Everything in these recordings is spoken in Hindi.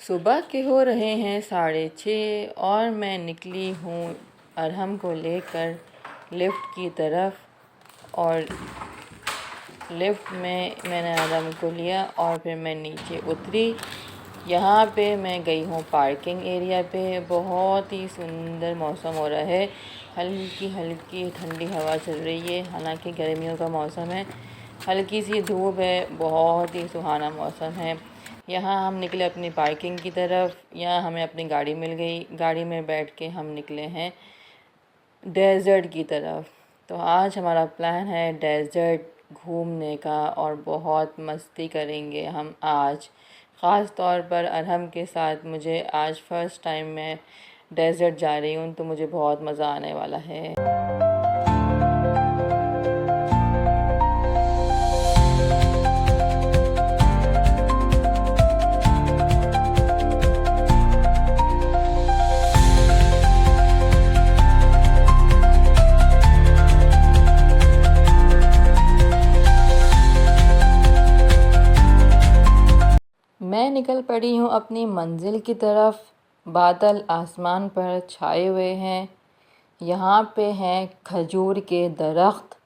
सुबह के हो रहे हैं 6:30 और मैं निकली हूँ अरहम को लेकर लिफ्ट की तरफ। और लिफ्ट में मैंने अरहम को लिया और फिर मैं नीचे उतरी। यहाँ पे मैं गई हूँ पार्किंग एरिया पे। बहुत ही सुंदर मौसम हो रहा है, हल्की हल्की ठंडी हवा चल रही है। हालांकि गर्मियों का मौसम है, हल्की सी धूप है, बहुत ही सुहाना मौसम है। यहाँ हम निकले अपनी पार्किंग की तरफ। यहाँ हमें अपनी गाड़ी मिल गई। गाड़ी में बैठ के हम निकले हैं डेज़र्ट की तरफ। तो आज हमारा प्लान है डेज़र्ट घूमने का और बहुत मस्ती करेंगे हम आज। ख़ास तौर पर अरहम के साथ। मुझे आज फ़र्स्ट टाइम मैं डेज़र्ट जा रही हूँ, तो मुझे बहुत मज़ा आने वाला है। मैं निकल पड़ी हूँ अपनी मंजिल की तरफ। बादल आसमान पर छाए हुए हैं। यहाँ पे हैं खजूर के दरख्त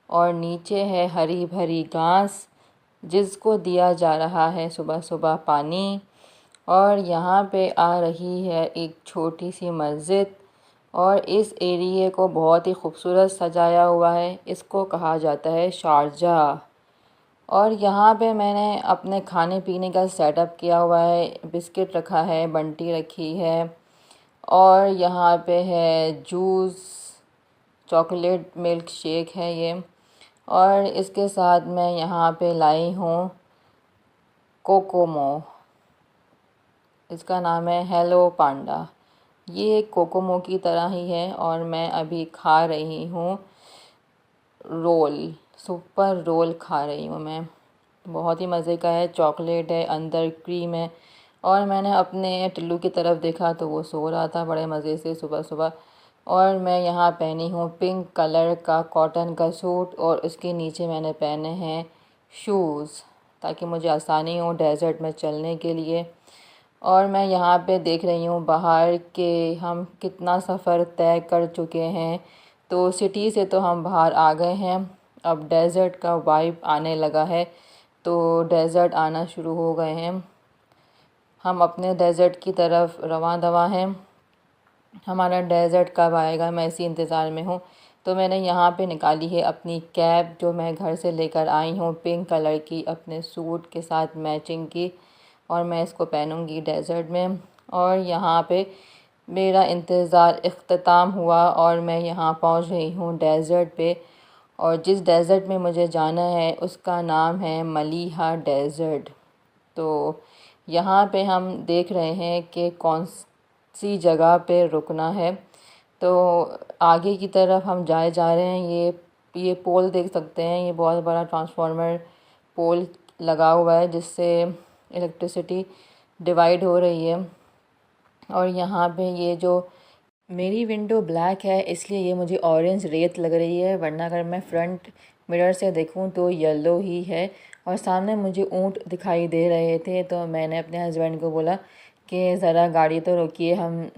और नीचे है हरी भरी घास, जिसको दिया जा रहा है सुबह सुबह पानी। और यहाँ पे आ रही है एक छोटी सी मस्जिद और इस एरिए को बहुत ही खूबसूरत सजाया हुआ है। इसको कहा जाता है शारजाह। और यहाँ पे मैंने अपने खाने पीने का सेटअप किया हुआ है। बिस्किट रखा है, बंटी रखी है और यहाँ पे है जूस, चॉकलेट मिल्क शेक है ये। और इसके साथ मैं यहाँ पे लाई हूँ कोकोमो। इसका नाम है हेलो पांडा। ये कोकोमो की तरह ही है और मैं अभी खा रही हूँ रोल, सुपर रोल खा रही हूँ मैं। बहुत ही मज़े का है, चॉकलेट है, अंदर क्रीम है। और मैंने अपने टिल्लू की तरफ देखा तो वो सो रहा था बड़े मज़े से सुबह सुबह। और मैं यहाँ पहनी हूँ पिंक कलर का कॉटन का सूट और उसके नीचे मैंने पहने हैं शूज़, ताकि मुझे आसानी हो डेज़र्ट में चलने के लिए। और मैं यहाँ पे देख रही हूँ बाहर के हम कितना सफ़र तय कर चुके हैं। तो सिटी से तो हम बाहर आ गए हैं, अब डेज़र्ट का वाइब आने लगा है। तो डेज़र्ट आना शुरू हो गए हैं। हम अपने डेज़र्ट की तरफ रवां दवा हैं। हमारा डेज़र्ट कब आएगा, मैं इसी इंतज़ार में हूँ। तो मैंने यहाँ पे निकाली है अपनी कैप, जो मैं घर से लेकर आई हूँ, पिंक कलर की, अपने सूट के साथ मैचिंग की। और मैं इसको पहनूँगी डेज़र्ट में। और यहाँ पे मेरा इंतज़ार इख्तिताम हुआ और मैं यहाँ पहुँच गई हूँ डेज़र्ट पे। और जिस डेज़र्ट में मुझे जाना है उसका नाम है मलीहा डेज़र्ट। तो यहाँ पे हम देख रहे हैं कि कौन सी जगह पे रुकना है। तो आगे की तरफ हम जाए जा रहे हैं। ये पोल देख सकते हैं, ये बहुत बड़ा ट्रांसफार्मर पोल लगा हुआ है जिससे इलेक्ट्रिसिटी डिवाइड हो रही है। और यहाँ पे ये जो मेरी विंडो ब्लैक है इसलिए ये मुझे ऑरेंज रेत लग रही है, वरना अगर मैं फ्रंट मिरर से देखूं तो येलो ही है। और सामने मुझे ऊँट दिखाई दे रहे थे, तो मैंने अपने हस्बैंड को बोला कि ज़रा गाड़ी तो रोकिए, हम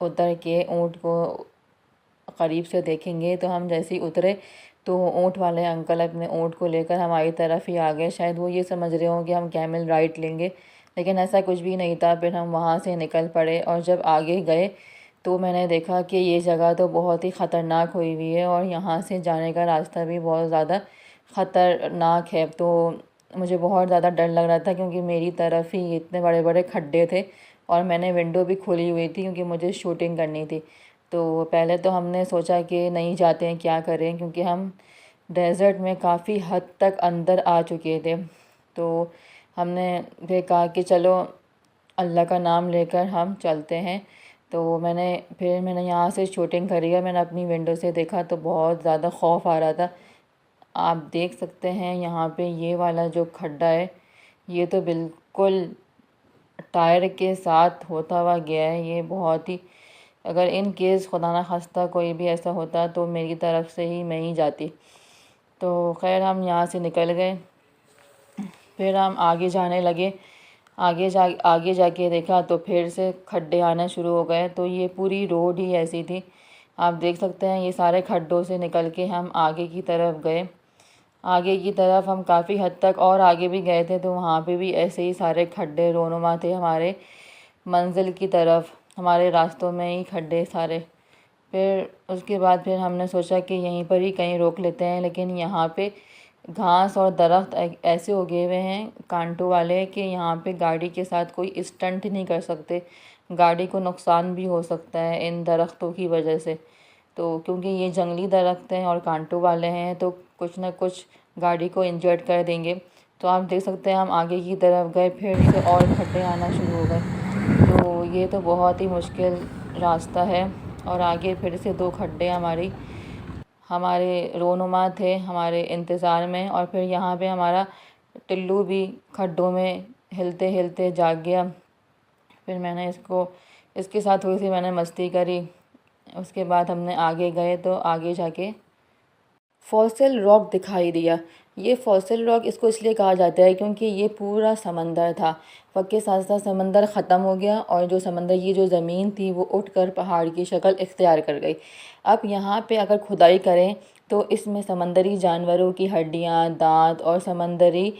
उतर के ऊँट को करीब से देखेंगे। तो हम जैसे ही उतरे तो ऊँट वाले अंकल अपने ऊँट को लेकर हमारी तरफ ही आ गए। शायद वो ये समझ रहे हों कि हम कैमल राइड लेंगे, लेकिन ऐसा कुछ भी नहीं था। फिर हम वहाँ से निकल पड़े और जब आगे गए तो मैंने देखा कि ये जगह तो बहुत ही ख़तरनाक हुई हुई है और यहाँ से जाने का रास्ता भी बहुत ज़्यादा ख़तरनाक है। तो मुझे बहुत ज़्यादा डर लग रहा था, क्योंकि मेरी तरफ ही इतने बड़े बड़े खड्डे थे और मैंने विंडो भी खोली हुई थी क्योंकि मुझे शूटिंग करनी थी। तो पहले तो हमने सोचा कि नहीं जाते हैं, क्या करें, क्योंकि हम डेज़र्ट में काफ़ी हद तक अंदर आ चुके थे। तो हमने फिर कहा कि चलो अल्लाह का नाम लेकर हम चलते हैं। तो मैंने यहाँ से शूटिंग करी है। मैंने अपनी विंडो से देखा तो बहुत ज़्यादा खौफ आ रहा था। आप देख सकते हैं यहाँ पे ये वाला जो खड्डा है, ये तो बिल्कुल टायर के साथ होता हुआ गया है। ये बहुत ही, अगर इन केस खुदा ना खास्ता कोई भी ऐसा होता तो मेरी तरफ से ही मैं ही जाती। तो खैर हम यहाँ से निकल गए। फिर हम आगे जाने लगे। आगे जाके देखा तो फिर से खड्डे आना शुरू हो गए। तो ये पूरी रोड ही ऐसी थी, आप देख सकते हैं। ये सारे खड्डों से निकल के हम आगे की तरफ गए। आगे की तरफ हम काफ़ी हद तक और आगे भी गए थे, तो वहाँ पे भी ऐसे ही सारे खड्डे रोनुमा थे। हमारे मंजिल की तरफ, हमारे रास्तों में ही खड्डे सारे। फिर उसके बाद फिर हमने सोचा कि यहीं पर ही कहीं रोक लेते हैं, लेकिन यहाँ पे घास और दरख्त ऐसे उगे हुए हैं कांटों वाले कि यहाँ पे गाड़ी के साथ कोई स्टंट नहीं कर सकते। गाड़ी को नुकसान भी हो सकता है इन दरख्तों की वजह से। तो क्योंकि ये जंगली दरख्त हैं और कांटों वाले हैं, तो कुछ ना कुछ गाड़ी को इंजर्ड कर देंगे। तो आप देख सकते हैं हम आगे की तरफ गए, फिर से और खड्डे आना शुरू हो गए। तो ये तो बहुत ही मुश्किल रास्ता है। और आगे फिर से 2 खड्डे हमारे रोनुमा थे हमारे इंतज़ार में। और फिर यहाँ पे हमारा टिल्लू भी खड्डों में हिलते हिलते जाग गया। फिर मैंने इसके साथ थोड़ी सी मैंने मस्ती करी। उसके बाद हमने आगे गए तो आगे जाके फॉसिल रॉक दिखाई दिया। ये फॉसिल रॉक इसको इसलिए कहा जाता है क्योंकि ये पूरा समंदर था। वक्त के साथ साथ समंदर ख़त्म हो गया और जो समंदर की जो ज़मीन थी वो उठकर पहाड़ की शक्ल इख्तियार कर गई। अब यहाँ पे अगर खुदाई करें तो इसमें समंदरी जानवरों की हड्डियाँ, दांत और समंदरी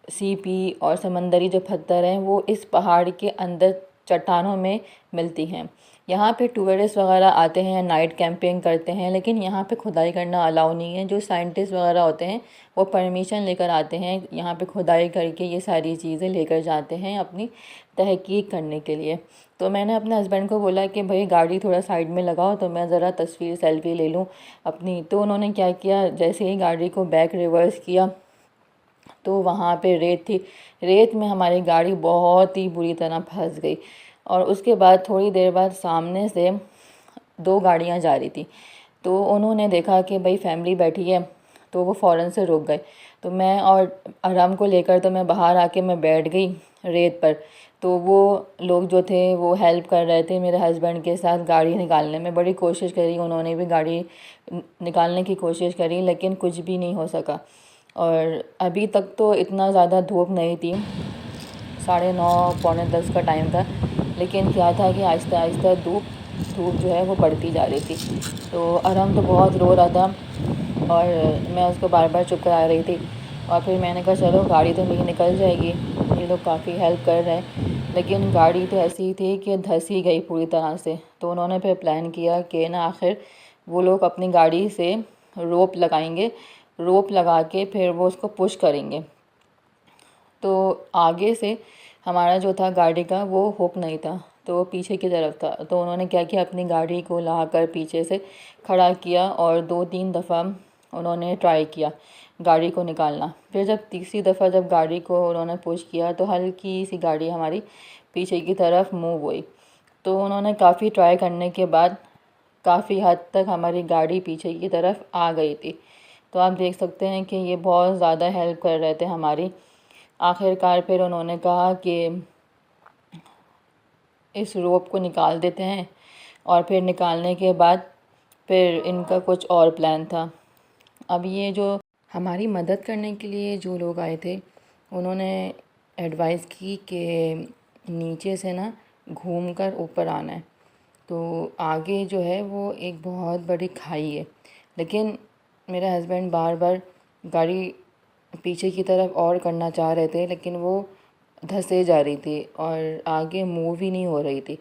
सीपी और समंदरी जो पत्थर हैं वो इस पहाड़ के अंदर चट्टानों में मिलती हैं। यहाँ पे टूरिस्ट वगैरह आते हैं, नाइट कैंपिंग करते हैं, लेकिन यहाँ पे खुदाई करना अलाउ नहीं है। जो साइंटिस्ट वगैरह होते हैं वो परमिशन लेकर आते हैं, यहाँ पे खुदाई करके ये सारी चीज़ें लेकर जाते हैं अपनी तहकीक करने के लिए। तो मैंने अपने हस्बैंड को बोला कि भाई गाड़ी थोड़ा साइड में लगाओ तो मैं ज़रा तस्वीर सेल्फी ले लूँ अपनी। तो उन्होंने क्या किया, जैसे ही गाड़ी को बैक रिवर्स किया तो वहाँ पे रेत थी। रेत में हमारी गाड़ी बहुत ही बुरी तरह फंस गई। और उसके बाद थोड़ी देर बाद सामने से 2 गाड़ियाँ जा रही थी। तो उन्होंने देखा कि भाई फैमिली बैठी है, तो वो फ़ौरन से रुक गए। तो मैं और आराम को लेकर तो मैं बाहर आके मैं बैठ गई रेत पर। तो वो लोग जो थे वो हेल्प कर रहे थे मेरे हस्बैंड के साथ गाड़ी निकालने में। बड़ी कोशिश करी, उन्होंने भी गाड़ी निकालने की कोशिश करी, लेकिन कुछ भी नहीं हो सका। और अभी तक तो इतना ज़्यादा धूप नहीं थी, 9:30 पौने 10 का टाइम था, लेकिन क्या था कि आहिस्ता आहिस्ता धूप जो है वो बढ़ती जा रही थी। तो अरहम तो बहुत रो रहा था और मैं उसको बार बार चुप करा रही थी। और फिर मैंने कहा चलो गाड़ी तो मेरी निकल जाएगी, ये लोग काफ़ी हेल्प कर रहे हैं। लेकिन गाड़ी तो ऐसी थी कि धंस ही गई पूरी तरह से। तो उन्होंने फिर प्लान किया कि ना आखिर वो लोग अपनी गाड़ी से रोप लगाएंगे, रोप लगा के फिर वो उसको पुश करेंगे। तो आगे से हमारा जो था गाड़ी का वो हुक नहीं था, तो वो पीछे की तरफ था। तो उन्होंने क्या किया, अपनी गाड़ी को लाकर पीछे से खड़ा किया और 2-3 दफ़ा उन्होंने ट्राई किया गाड़ी को निकालना। फिर जब तीसरी दफ़ा जब गाड़ी को उन्होंने पुश किया तो हल्की सी गाड़ी हमारी पीछे की तरफ मूव हुई। तो उन्होंने काफ़ी ट्राई करने के बाद काफ़ी हद तक हमारी गाड़ी पीछे की तरफ आ गई थी। तो आप देख सकते हैं कि ये बहुत ज़्यादा हेल्प कर रहे थे हमारी। आखिरकार फिर उन्होंने कहा कि इस रोप को निकाल देते हैं। और फिर निकालने के बाद फिर इनका कुछ और प्लान था। अब ये जो हमारी मदद करने के लिए जो लोग आए थे उन्होंने एडवाइस की कि नीचे से ना घूमकर ऊपर आना है। तो आगे जो है वो एक बहुत बड़ी खाई है, लेकिन मेरे हस्बैंड बार बार गाड़ी पीछे की तरफ और करना चाह रहे थे, लेकिन वो धंसे जा रही थी और आगे मूव ही नहीं हो रही थी।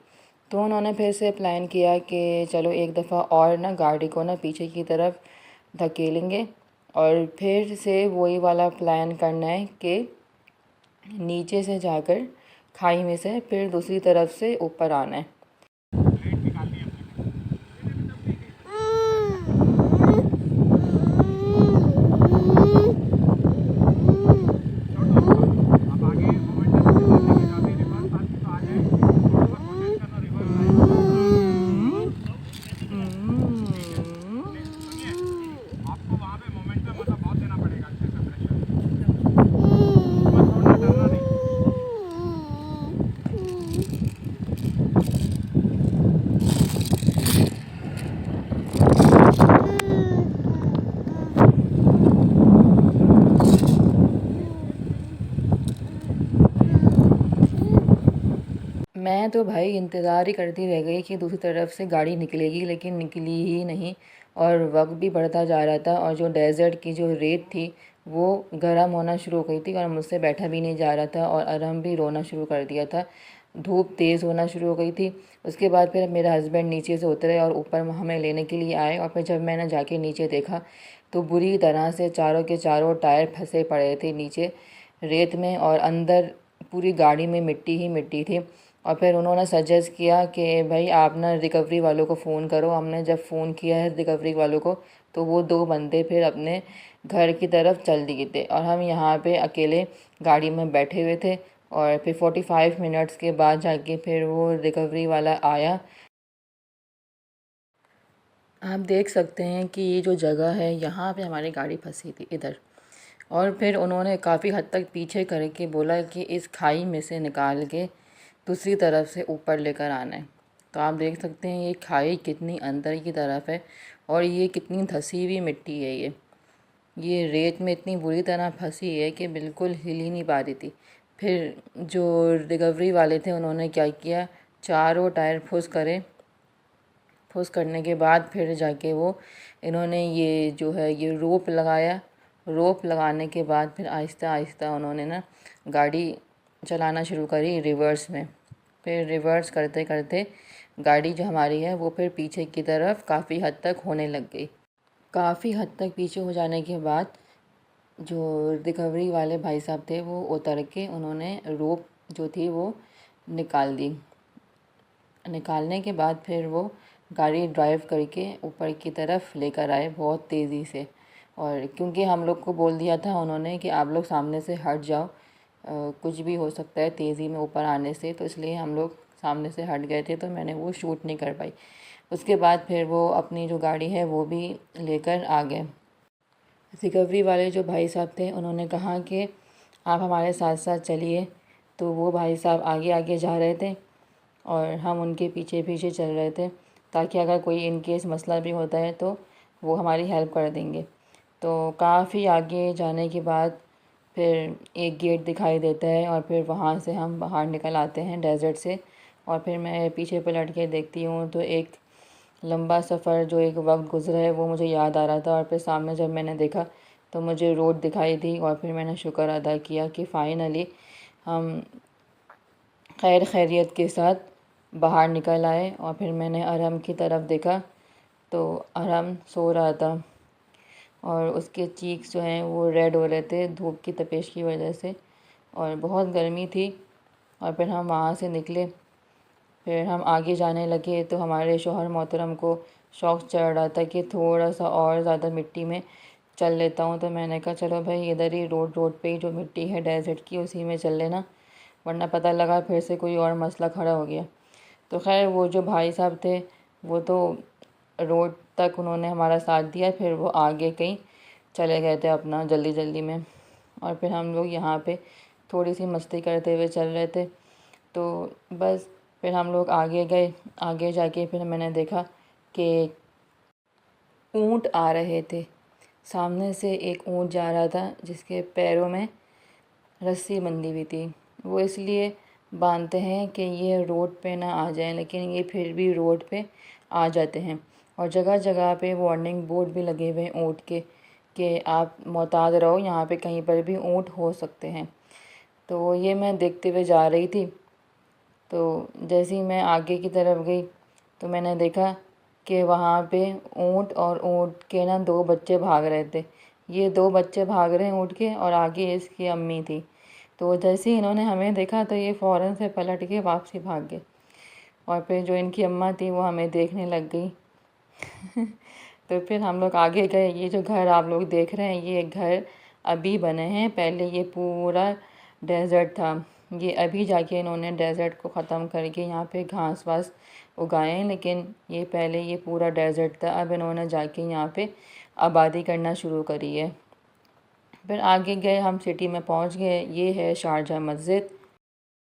तो उन्होंने फिर से प्लान किया कि चलो एक दफ़ा और ना गाड़ी को ना पीछे की तरफ धकेलेंगे और फिर से वही वाला प्लान करना है कि नीचे से जाकर खाई में से फिर दूसरी तरफ से ऊपर आना है। मैं तो भाई इंतज़ार ही करती रह गई कि दूसरी तरफ से गाड़ी निकलेगी, लेकिन निकली ही नहीं। और वक्त भी बढ़ता जा रहा था और जो डेज़र्ट की जो रेत थी वो गर्म होना शुरू हो गई थी और मुझसे बैठा भी नहीं जा रहा था और अरहम भी रोना शुरू कर दिया था। धूप तेज़ होना शुरू हो गई थी। उसके बाद फिर मेरे हस्बैंड नीचे से उतरे और ऊपर हमें लेने के लिए आए और फिर जब मैंने जाके नीचे देखा तो बुरी तरह से चारों के चारों टायर फंसे पड़े थे नीचे रेत में और अंदर पूरी गाड़ी में मिट्टी ही मिट्टी थी। और फिर उन्होंने सजेस्ट किया कि भाई आप ना रिकवरी वालों को फ़ोन करो। हमने जब फ़ोन किया है रिकवरी वालों को तो वो 2 बंदे फिर अपने घर की तरफ चल दिए थे और हम यहाँ पे अकेले गाड़ी में बैठे हुए थे। और फिर 45 मिनट्स के बाद जाके फिर वो रिकवरी वाला आया। आप देख सकते हैं कि ये जो जगह है यहाँ पे हमारी गाड़ी फंसी थी इधर। और फिर उन्होंने काफ़ी हद तक पीछे करके बोला कि इस खाई में से निकाल के दूसरी तरफ से ऊपर लेकर आना है। तो आप देख सकते हैं ये खाई कितनी अंदर की तरफ है और ये कितनी धसी हुई मिट्टी है। ये रेत में इतनी बुरी तरह फंसी है कि बिल्कुल हिल ही नहीं पा रही थी। फिर जो रिकवरी वाले थे उन्होंने क्या किया, चारों टायर फुस करने के बाद फिर जाके वो इन्होंने ये जो है ये रोप लगाया। रोप लगाने के बाद फिर आहिस्ता आहिस्ता उन्होंने ना गाड़ी चलाना शुरू करी रिवर्स में। फिर रिवर्स करते करते गाड़ी जो हमारी है वो फिर पीछे की तरफ काफ़ी हद तक होने लग गई। काफ़ी हद तक पीछे हो जाने के बाद जो रिकवरी वाले भाई साहब थे वो उतर के उन्होंने रोप जो थी वो निकाल दी। निकालने के बाद फिर वो गाड़ी ड्राइव करके ऊपर की तरफ लेकर आए बहुत तेज़ी से। और क्योंकि हम लोग को बोल दिया था उन्होंने कि आप लोग सामने से हट जाओ, कुछ भी हो सकता है तेज़ी में ऊपर आने से, तो इसलिए हम लोग सामने से हट गए थे तो मैंने वो शूट नहीं कर पाई। उसके बाद फिर वो अपनी जो गाड़ी है वो भी लेकर आ गए। रिकवरी वाले जो भाई साहब थे उन्होंने कहा कि आप हमारे साथ साथ चलिए। तो वो भाई साहब आगे आगे जा रहे थे और हम उनके पीछे पीछे चल रहे थे ताकि अगर कोई इन केस मसला भी होता है तो वो हमारी हेल्प कर देंगे। तो काफ़ी आगे जाने के बाद फिर एक गेट दिखाई देता है और फिर वहाँ से हम बाहर निकल आते हैं डेज़र्ट से। और फिर मैं पीछे पलट के देखती हूँ तो एक लंबा सफ़र जो एक वक्त गुज़रा है वो मुझे याद आ रहा था। और फिर सामने जब मैंने देखा तो मुझे रोड दिखाई दी और फिर मैंने शुक्र अदा किया कि फ़ाइनली हम खैर खैरियत के साथ बाहर निकल आए। और फिर मैंने अरहम की तरफ देखा तो अरहम सो रहा था और उसके चीक्स जो हैं वो रेड हो रहे थे धूप की तपिश की वजह से और बहुत गर्मी थी। और फिर हम वहाँ से निकले। फिर हम आगे जाने लगे तो हमारे शौहर मोहतरम को शौक़ चढ़ रहा था कि थोड़ा सा और ज़्यादा मिट्टी में चल लेता हूँ। तो मैंने कहा चलो भाई इधर ही रोड पे ही जो मिट्टी है डेज़र्ट की उसी में चल लेना, वरना पता लगा फिर से कोई और मसला खड़ा हो गया। तो खैर वो जो भाई साहब थे वो तो रोड तक उन्होंने हमारा साथ दिया, फिर वो आगे कहीं चले गए थे अपना जल्दी जल्दी में। और फिर हम लोग यहाँ पे थोड़ी सी मस्ती करते हुए चल रहे थे। तो बस फिर हम लोग आगे गए। आगे जाके फिर मैंने देखा कि ऊँट आ रहे थे। सामने से एक ऊँट जा रहा था जिसके पैरों में रस्सी बंधी हुई थी। वो इसलिए बांधते हैं कि ये रोड पे ना आ जाएं, लेकिन ये फिर भी रोड पे आ जाते हैं। और जगह जगह पे वार्निंग बोर्ड भी लगे हुए हैं ऊँट के कि आप मोहतात रहो, यहाँ पे कहीं पर भी ऊँट हो सकते हैं। तो ये मैं देखते हुए जा रही थी। तो जैसे ही मैं आगे की तरफ गई तो मैंने देखा कि वहाँ पे ऊँट और ऊँट के ना 2 बच्चे भाग रहे थे। ये 2 बच्चे भाग रहे हैं ऊँट के और आगे इसकी अम्मी थी। तो जैसे ही इन्होंने हमें देखा तो ये फ़ौरन से पलट के वापसी भाग गए। और फिर जो इनकी अम्मा थी वो हमें देखने लग गई। तो फिर हम लोग आगे गए। ये जो घर आप लोग देख रहे हैं ये घर अभी बने हैं, पहले ये पूरा डेज़र्ट था। ये अभी जाके इन्होंने डेज़र्ट को ख़त्म करके यहाँ पे घास वास उगाए हैं, लेकिन ये पहले ये पूरा डेज़र्ट था। अब इन्होंने जाके यहाँ पे आबादी करना शुरू करी है। फिर आगे गए, हम सिटी में पहुँच गए। ये है शारजाह मस्जिद।